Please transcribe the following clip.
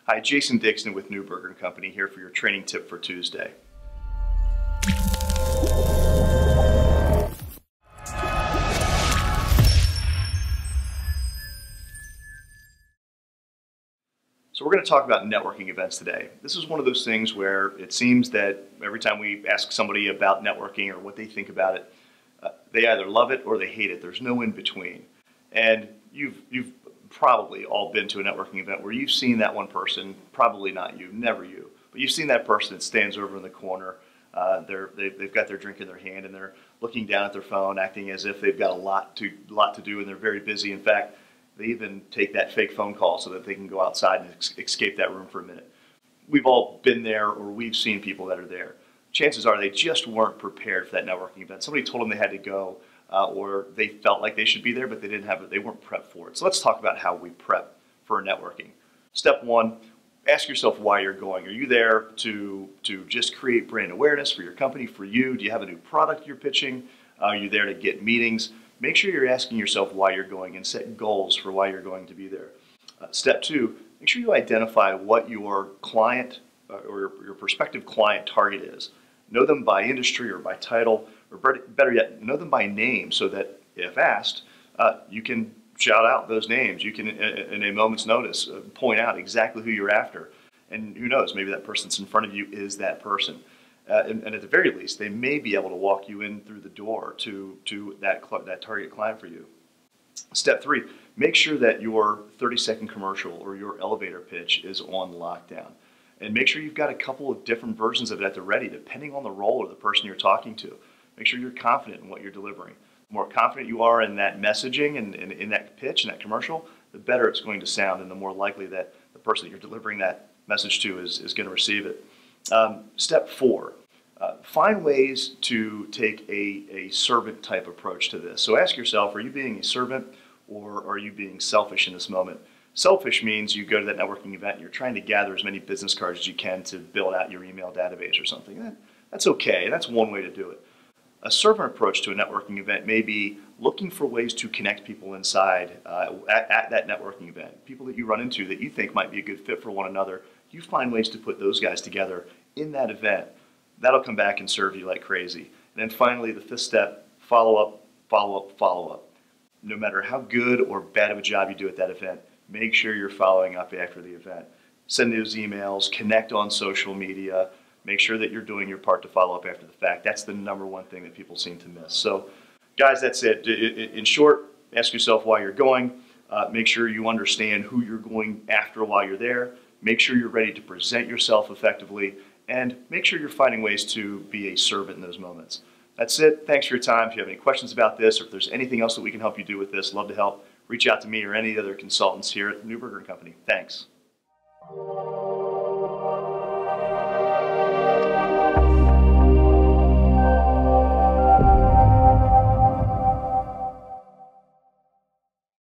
Hi, Jason Dixon with Newberger & Company here for your training tip for Tuesday. So we're going to talk about networking events today. This is one of those things where it seems that every time we ask somebody about networking or what they think about it, they either love it or they hate it. There's no in between. And you've probably all been to a networking event where you've seen that one person, probably not you, never you, but you've seen that person that stands over in the corner. They've got their drink in their hand and they're looking down at their phone, acting as if they've got a lot to do and they're very busy. In fact, they even take that fake phone call so that they can go outside and escape that room for a minute. We've all been there, or we've seen people that are there. Chances are they just weren't prepared for that networking event. Somebody told them they had to go, or they felt like they should be there, but they weren't prepped for it. So let's talk about how we prep for networking. Step one, ask yourself why you're going. Are you there to just create brand awareness for your company, for you? Do you have a new product you're pitching? Are you there to get meetings? Make sure you're asking yourself why you're going and set goals for why you're going to be there. Step two, make sure you identify what your client or your prospective client target is. Know them by industry or by title, or better yet, know them by name so that if asked, you can shout out those names. You can, in a moment's notice, point out exactly who you're after. And who knows, maybe that person that's in front of you is that person. And at the very least, they may be able to walk you in through the door to that target client for you. Step three, make sure that your 30-second commercial or your elevator pitch is on lockdown. And make sure you've got a couple of different versions of it at the ready, depending on the role or the person you're talking to. Make sure you're confident in what you're delivering. The more confident you are in that messaging and in that pitch and that commercial, the better it's going to sound and the more likely that the person that you're delivering that message to is going to receive it. Step four, find ways to take a servant type approach to this. So ask yourself, are you being a servant or are you being selfish in this moment? Selfish means you go to that networking event and you're trying to gather as many business cards as you can to build out your email database or something. That's okay. That's one way to do it. A servant approach to a networking event may be looking for ways to connect people inside at that networking event. People that you run into that you think might be a good fit for one another, you find ways to put those guys together in that event. That'll come back and serve you like crazy. And then finally, the fifth step, follow up, follow up, follow up. No matter how good or bad of a job you do at that event, make sure you're following up after the event. Send those emails, connect on social media, make sure that you're doing your part to follow up after the fact. That's the number one thing that people seem to miss. So guys, that's it. In short, ask yourself why you're going. Make sure you understand who you're going after while you're there. Make sure you're ready to present yourself effectively, and make sure you're finding ways to be a servant in those moments. That's it. Thanks for your time. If you have any questions about this, or if there's anything else that we can help you do with this, love to help. Reach out to me or any other consultants here at Newberger & Company. Thanks.